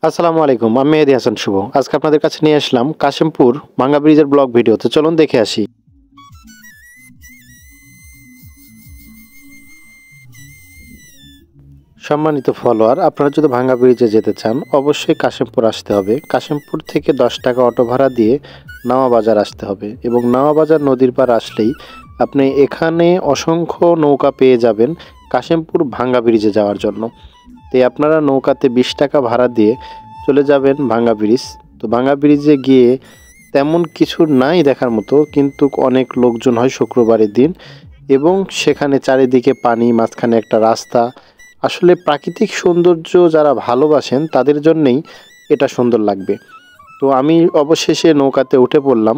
আসসালামু আলাইকুম, আমি মেহেদী হাসান শুভ। আজকে আপনাদের কাছে নিয়ে আসলাম কাশিমপুর ভাঙ্গা ব্রিজের ব্লগ ভিডিও। তো চলুন দেখে আসি। সম্মানিত ফলোয়ার, আপনারা যদি ভাঙ্গা ব্রিজে যেতে চান অবশ্যই কাশিমপুর আসতে হবে। কাশিমপুর থেকে 10 টাকা অটো ভাড়া দিয়ে নাওয়া বাজার আসতে হবে এবং নাওয়া বাজার নদীর পার আসলেই আপনি এখানে অসংখ্য নৌকা পেয়ে যাবেন কাশিমপুর ভাঙ্গা ব্রিজে যাওয়ার জন্য। তাই আপনারা নৌকাতে 20 টাকা ভাড়া দিয়ে চলে যাবেন ভাঙ্গা ব্রিজ। তো ভাঙ্গা ব্রিজে গিয়ে তেমন কিছু নাই দেখার মতো, কিন্তু অনেক লোকজন হয় শুক্রবারের দিন এবং সেখানে চারিদিকে পানি, মাঝখানে একটা রাস্তা। আসলে প্রাকৃতিক সৌন্দর্য যারা ভালোবাসেন তাদের জন্যেই এটা সুন্দর লাগবে। তো আমি অবশেষে নৌকাতে উঠে পড়লাম।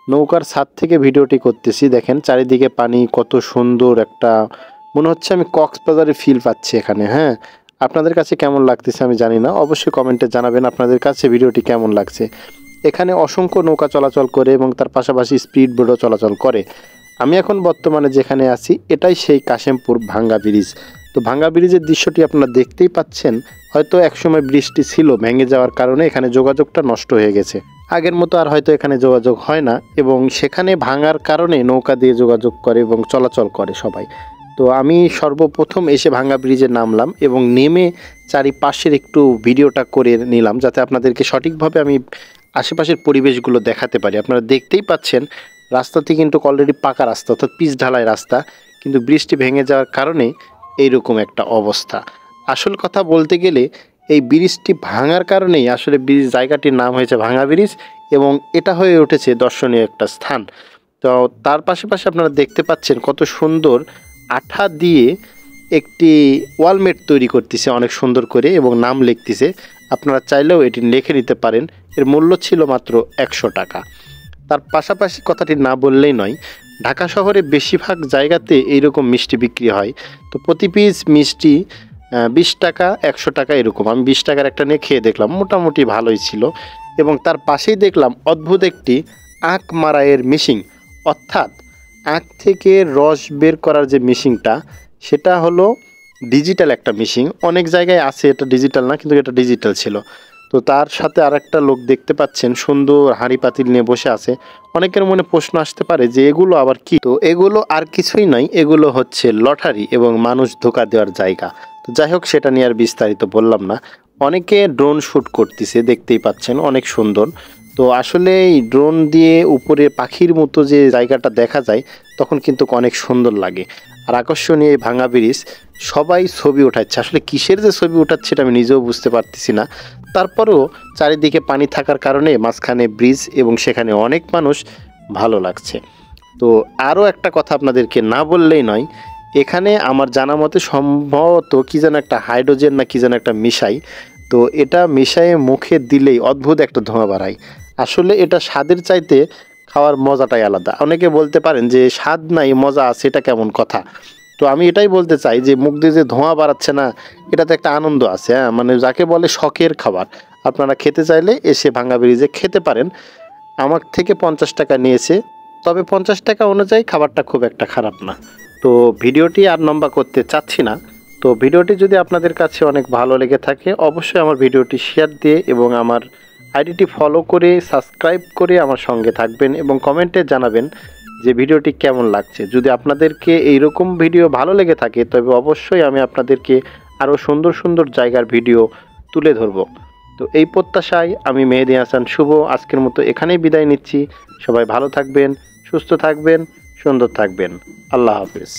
নৌকার ছাদ থেকে ভিডিওটি করতেছি। দেখেন চারিদিকে পানি, কত সুন্দর একটা, মনে হচ্ছে আমি কক্সবাজারে ফিল পাচ্ছি এখানে। হ্যাঁ, আপনাদের কাছে কেমন লাগতেছে আমি জানি না, অবশ্যই কমেন্টে জানাবেন আপনাদের কাছে ভিডিওটি কেমন লাগছে। এখানে অসংখ্য নৌকা চলাচল করে এবং তার পাশাপাশি স্পিড বোটও চলাচল করে। আমি এখন বর্তমানে যেখানে আছি এটাই সেই কাশিমপুর ভাঙ্গা ব্রিজ। তো ভাঙ্গা ব্রিজের দৃশ্যটি আপনারা দেখতেই পাচ্ছেন। হয়তো একসময় বৃষ্টি ছিল, ভেঙে যাওয়ার কারণে এখানে যোগাযোগটা নষ্ট হয়ে গেছে। আগের মতো আর হয়তো এখানে যোগাযোগ হয় না এবং সেখানে ভাঙার কারণে নৌকা দিয়ে যোগাযোগ করে এবং চলাচল করে সবাই। তো আমি সর্বপ্রথম এসে ভাঙ্গা ব্রিজে নামলাম এবং নেমে চারিপাশের একটু ভিডিওটা করে নিলাম, যাতে আপনাদেরকে সঠিকভাবে আমি আশেপাশের পরিবেশগুলো দেখাতে পারি। আপনারা দেখতেই পাচ্ছেন রাস্তাটি কিন্তু অলরেডি পাকা রাস্তা, অর্থাৎ পিচ ঢালাই রাস্তা, কিন্তু বৃষ্টি ভেঙে যাওয়ার কারণে এইরকম একটা অবস্থা। আসল কথা বলতে গেলে এই ব্রিজটি ভাঙার কারণেই আসলে ব্রিজ জায়গাটির নাম হয়েছে ভাঙ্গা ব্রিজ এবং এটা হয়ে উঠেছে দর্শনীয় একটা স্থান। তো তার পাশাপাশি আপনারা দেখতে পাচ্ছেন কত সুন্দর আঠা দিয়ে একটি ওয়ালমেট তৈরি করতেছে অনেক সুন্দর করে এবং নাম লিখতেছে। আপনারা চাইলেও এটি লিখে নিতে পারেন। এর মূল্য ছিল মাত্র 100 টাকা। তার পাশাপাশি কথাটি না বললেই নয়, ঢাকা শহরে বেশিরভাগ জায়গাতে এইরকম মিষ্টি বিক্রি হয়। তো প্রতি পিস মিষ্টি 20 টাকা, 100 টাকা এরকম। আমি 20 টাকার একটা নিয়ে খেয়ে দেখলাম, মোটামুটি ভালোই ছিল। এবং তার পাশেই দেখলাম অদ্ভুত একটি আখ মারাইয়ের মেশিন, অর্থাৎ আখ থেকে রস বের করার যে মেশিনটা, সেটা হলো ডিজিটাল একটা মেশিন। অনেক জায়গায় আছে এটা ডিজিটাল না, কিন্তু এটা ডিজিটাল ছিল। তো তার সাথে আরেকটা লোক দেখতে পাচ্ছেন সুন্দর হাঁড়ি পাতিল নিয়ে বসে আছে। অনেকের মনে প্রশ্ন আসতে পারে যে এগুলো আবার কি। তো এগুলো আর কিছুই নয়, এগুলো হচ্ছে লটারি এবং মানুষ ধোঁকা দেওয়ার জায়গা। তো যাই হোক, সেটা নিয়ে আর বিস্তারিত বললাম না। অনেকে ড্রোন শ্যুট করতেছে, দেখতেই পাচ্ছেন অনেক সুন্দর। তো আসলে এই ড্রোন দিয়ে উপরে পাখির মতো যে জায়গাটা দেখা যায় তখন কিন্তু অনেক সুন্দর লাগে। আর আকর্ষণীয় এই ভাঙ্গা ব্রিজ, সবাই ছবি ওঠাচ্ছে। আসলে কিসের যে ছবি ওঠাচ্ছে এটা আমি নিজেও বুঝতে পারতেছি না। তারপরেও চারিদিকে পানি থাকার কারণে মাঝখানে ব্রিজ এবং সেখানে অনেক মানুষ, ভালো লাগছে। তো আরও একটা কথা আপনাদেরকে না বললেই নয়, এখানে আমার জানা মতে সম্ভবত কী যেন একটা হাইড্রোজেন না কী যেন একটা মিশাই। তো এটা মিশায়ে মুখে দিলেই অদ্ভুত একটা ধোঁয়া বাড়ায়। আসলে এটা স্বাদের চাইতে খাওয়ার মজাটাই আলাদা। অনেকে বলতে পারেন যে স্বাদ নাই মজা আছে, এটা কেমন কথা। তো আমি এটাই বলতে চাই যে মুখ দিয়ে যে ধোঁয়া বাড়াচ্ছে না, এটাতে একটা আনন্দ আছে। হ্যাঁ, মানে যাকে বলে শখের খাবার। আপনারা খেতে চাইলে এসে ভাঙ্গা ব্রিজে খেতে পারেন। আমার থেকে 50 টাকা নিয়েছে, তবে 50 টাকা অনুযায়ী খাবারটা খুব একটা খারাপ না। তো ভিডিওটি আর লম্বা করতে চাচ্ছি না। তো ভিডিওটি যদি আপনাদের কাছে অনেক ভালো লেগে থাকে অবশ্যই আমার ভিডিওটি শেয়ার দিয়ে এবং আমার আইডিটি ফলো করে সাবস্ক্রাইব করে আমার সঙ্গে থাকবেন এবং কমেন্টে জানাবেন যে ভিডিওটি কেমন লাগছে। যদি আপনাদেরকে এইরকম ভিডিও ভালো লেগে থাকে তবে অবশ্যই আমি আপনাদেরকে আরও সুন্দর সুন্দর জায়গার ভিডিও তুলে ধরব। তো এই প্রত্যাশায় আমি মেহেদী হাসান শুভ আজকের মতো এখানেই বিদায় নিচ্ছি। সবাই ভালো থাকবেন, সুস্থ থাকবেন, সুন্দর থাকবেন। আল্লাহ হাফেজ।